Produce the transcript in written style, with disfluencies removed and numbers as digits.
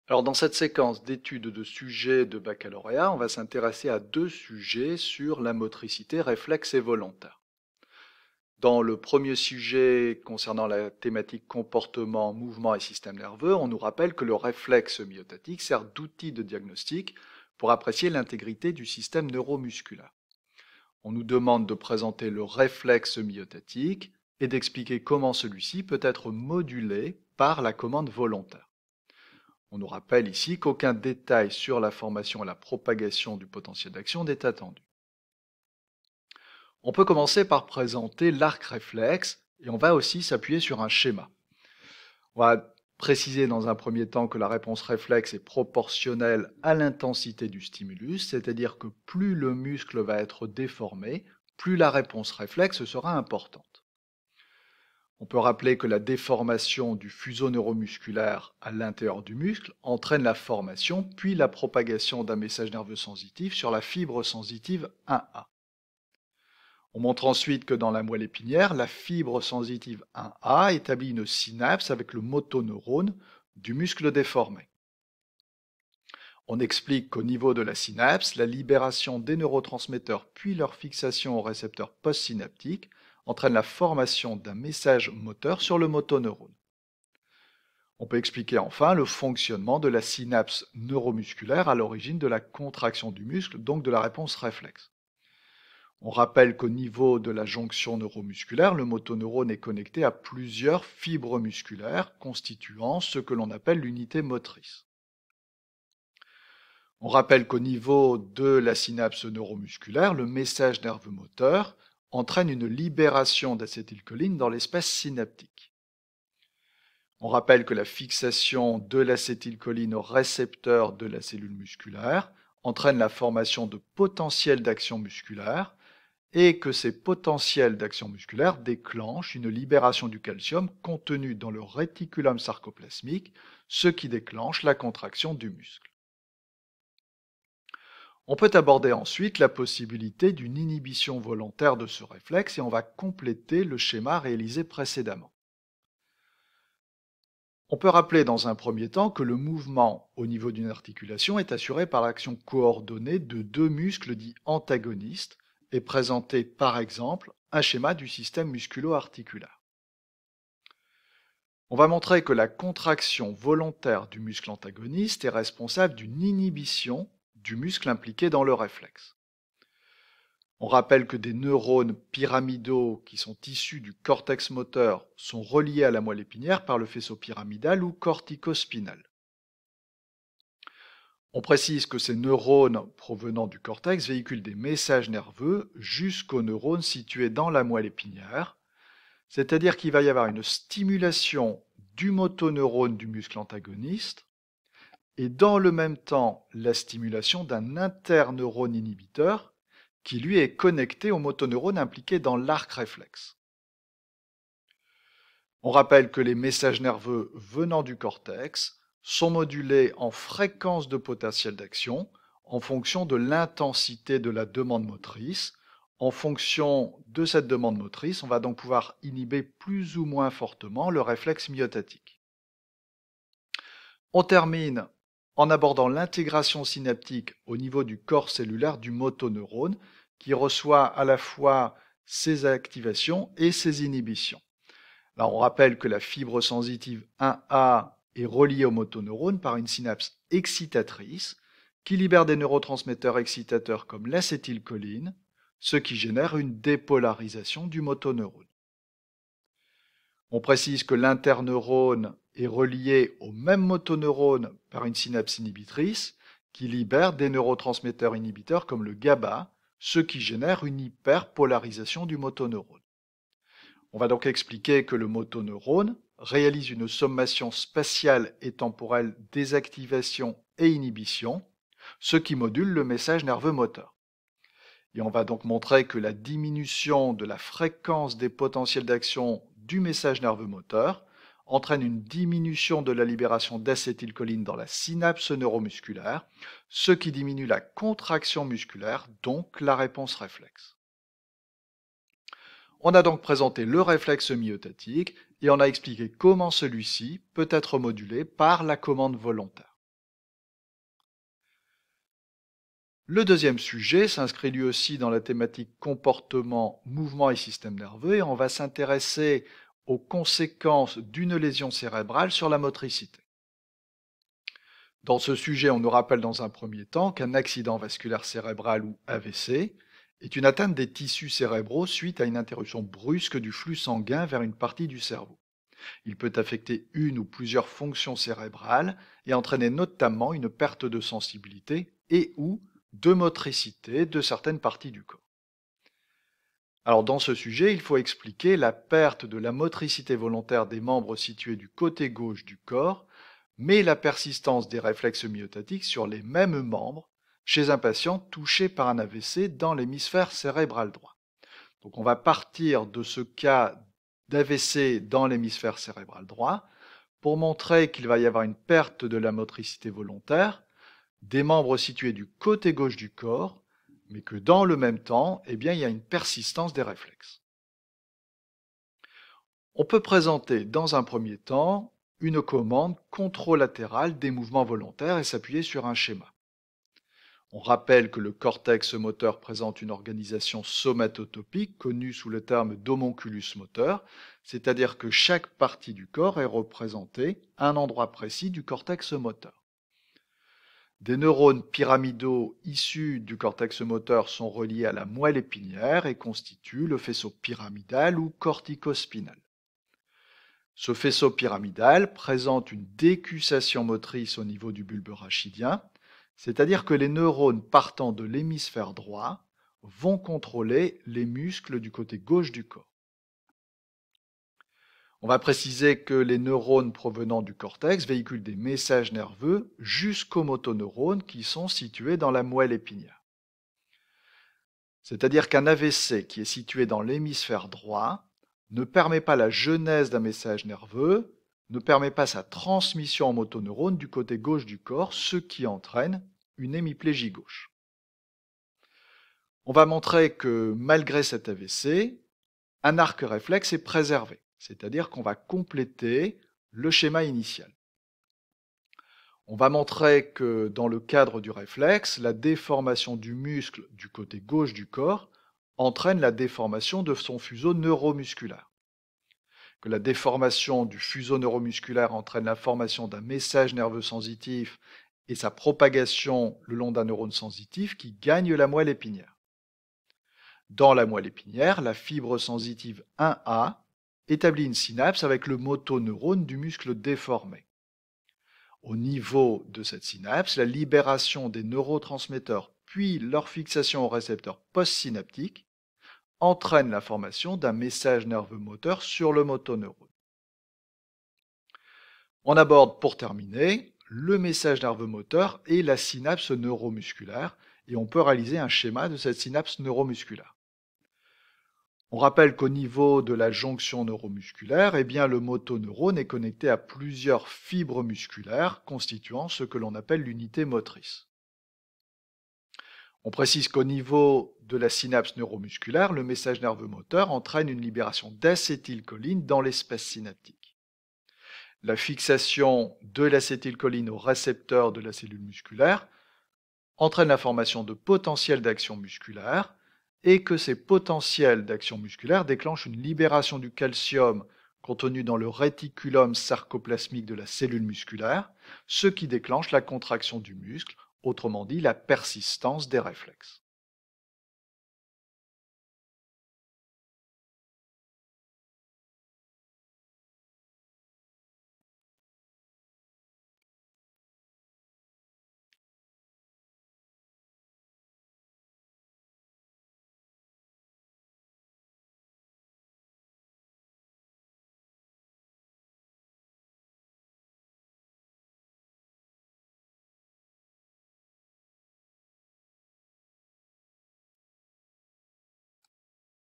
Alors dans cette séquence d'études de sujets de baccalauréat, on va s'intéresser à deux sujets sur la motricité réflexe et volontaire. Dans le premier sujet concernant la thématique comportement, mouvement et système nerveux, on nous rappelle que le réflexe myotatique sert d'outil de diagnostic pour apprécier l'intégrité du système neuromusculaire. On nous demande de présenter le réflexe myotatique et d'expliquer comment celui-ci peut être modulé par la commande volontaire. On nous rappelle ici qu'aucun détail sur la formation et la propagation du potentiel d'action n'est attendu. On peut commencer par présenter l'arc réflexe et on va aussi s'appuyer sur un schéma. On va préciser dans un premier temps que la réponse réflexe est proportionnelle à l'intensité du stimulus, c'est-à-dire que plus le muscle va être déformé, plus la réponse réflexe sera importante. On peut rappeler que la déformation du fuseau neuromusculaire à l'intérieur du muscle entraîne la formation puis la propagation d'un message nerveux sensitif sur la fibre sensitive 1A. On montre ensuite que dans la moelle épinière, la fibre sensitive 1A établit une synapse avec le motoneurone du muscle déformé. On explique qu'au niveau de la synapse, la libération des neurotransmetteurs puis leur fixation au récepteur postsynaptique entraîne la formation d'un message moteur sur le motoneurone. On peut expliquer enfin le fonctionnement de la synapse neuromusculaire à l'origine de la contraction du muscle, donc de la réponse réflexe. On rappelle qu'au niveau de la jonction neuromusculaire, le motoneurone est connecté à plusieurs fibres musculaires constituant ce que l'on appelle l'unité motrice. On rappelle qu'au niveau de la synapse neuromusculaire, le message nerveux moteur entraîne une libération d'acétylcholine dans l'espace synaptique. On rappelle que la fixation de l'acétylcholine au récepteur de la cellule musculaire entraîne la formation de potentiels d'action musculaire et que ces potentiels d'action musculaire déclenchent une libération du calcium contenu dans le réticulum sarcoplasmique, ce qui déclenche la contraction du muscle. On peut aborder ensuite la possibilité d'une inhibition volontaire de ce réflexe et on va compléter le schéma réalisé précédemment. On peut rappeler dans un premier temps que le mouvement au niveau d'une articulation est assuré par l'action coordonnée de deux muscles dits antagonistes et présenter par exemple un schéma du système musculo-articulaire. On va montrer que la contraction volontaire du muscle antagoniste est responsable d'une inhibition du muscle impliqué dans le réflexe. On rappelle que des neurones pyramidaux qui sont issus du cortex moteur sont reliés à la moelle épinière par le faisceau pyramidal ou corticospinal. On précise que ces neurones provenant du cortex véhiculent des messages nerveux jusqu'aux neurones situés dans la moelle épinière, c'est-à-dire qu'il va y avoir une stimulation du motoneurone du muscle antagoniste et dans le même temps la stimulation d'un interneurone inhibiteur qui lui est connecté au motoneurone impliqué dans l'arc réflexe. On rappelle que les messages nerveux venant du cortex sont modulés en fréquence de potentiel d'action en fonction de l'intensité de la demande motrice. En fonction de cette demande motrice, on va donc pouvoir inhiber plus ou moins fortement le réflexe myotatique. On termine en abordant l'intégration synaptique au niveau du corps cellulaire du motoneurone qui reçoit à la fois ses activations et ses inhibitions. Là, on rappelle que la fibre sensitive 1A est reliée au motoneurone par une synapse excitatrice qui libère des neurotransmetteurs excitateurs comme l'acétylcholine, ce qui génère une dépolarisation du motoneurone. On précise que l'interneurone est relié au même motoneurone par une synapse inhibitrice qui libère des neurotransmetteurs inhibiteurs comme le GABA, ce qui génère une hyperpolarisation du motoneurone. On va donc expliquer que le motoneurone réalise une sommation spatiale et temporelle désactivation et inhibition, ce qui module le message nerveux moteur. Et on va donc montrer que la diminution de la fréquence des potentiels d'action du message nerveux moteur entraîne une diminution de la libération d'acétylcholine dans la synapse neuromusculaire, ce qui diminue la contraction musculaire, donc la réponse réflexe. On a donc présenté le réflexe myotatique et on a expliqué comment celui-ci peut être modulé par la commande volontaire. Le deuxième sujet s'inscrit lui aussi dans la thématique comportement, mouvement et système nerveux et on va s'intéresser aux conséquences d'une lésion cérébrale sur la motricité. Dans ce sujet, on nous rappelle dans un premier temps qu'un accident vasculaire cérébral ou AVC est une atteinte des tissus cérébraux suite à une interruption brusque du flux sanguin vers une partie du cerveau. Il peut affecter une ou plusieurs fonctions cérébrales et entraîner notamment une perte de sensibilité et ou de motricité de certaines parties du corps. Alors dans ce sujet, il faut expliquer la perte de la motricité volontaire des membres situés du côté gauche du corps, mais la persistance des réflexes myotatiques sur les mêmes membres chez un patient touché par un AVC dans l'hémisphère cérébral droit. Donc on va partir de ce cas d'AVC dans l'hémisphère cérébral droit pour montrer qu'il va y avoir une perte de la motricité volontaire des membres situés du côté gauche du corps, mais que dans le même temps, il y a une persistance des réflexes. On peut présenter dans un premier temps une commande contralatérale des mouvements volontaires et s'appuyer sur un schéma. On rappelle que le cortex moteur présente une organisation somatotopique connue sous le terme d'homonculus moteur, c'est-à-dire que chaque partie du corps est représentée à un endroit précis du cortex moteur. Des neurones pyramidaux issus du cortex moteur sont reliés à la moelle épinière et constituent le faisceau pyramidal ou corticospinal. Ce faisceau pyramidal présente une décussation motrice au niveau du bulbe rachidien, c'est-à-dire que les neurones partant de l'hémisphère droit vont contrôler les muscles du côté gauche du corps. On va préciser que les neurones provenant du cortex véhiculent des messages nerveux jusqu'aux motoneurones qui sont situés dans la moelle épinière. C'est-à-dire qu'un AVC qui est situé dans l'hémisphère droit ne permet pas la genèse d'un message nerveux, ne permet pas sa transmission en motoneurones du côté gauche du corps, ce qui entraîne une hémiplégie gauche. On va montrer que malgré cet AVC, un arc réflexe est préservé, c'est-à-dire qu'on va compléter le schéma initial. On va montrer que dans le cadre du réflexe, la déformation du muscle du côté gauche du corps entraîne la déformation de son fuseau neuromusculaire. Que la déformation du fuseau neuromusculaire entraîne la formation d'un message nerveux sensitif et sa propagation le long d'un neurone sensitif qui gagne la moelle épinière. Dans la moelle épinière, la fibre sensitive 1A établit une synapse avec le motoneurone du muscle déformé. Au niveau de cette synapse, la libération des neurotransmetteurs puis leur fixation au récepteur postsynaptique entraîne la formation d'un message nerveux moteur sur le motoneurone. On aborde pour terminer le message nerveux moteur et la synapse neuromusculaire et on peut réaliser un schéma de cette synapse neuromusculaire. On rappelle qu'au niveau de la jonction neuromusculaire, le motoneurone est connecté à plusieurs fibres musculaires constituant ce que l'on appelle l'unité motrice. On précise qu'au niveau de la synapse neuromusculaire, le message nerveux moteur entraîne une libération d'acétylcholine dans l'espace synaptique. La fixation de l'acétylcholine au récepteur de la cellule musculaire entraîne la formation de potentiels d'action musculaire et que ces potentiels d'action musculaire déclenchent une libération du calcium contenu dans le réticulum sarcoplasmique de la cellule musculaire, ce qui déclenche la contraction du muscle, autrement dit la persistance des réflexes.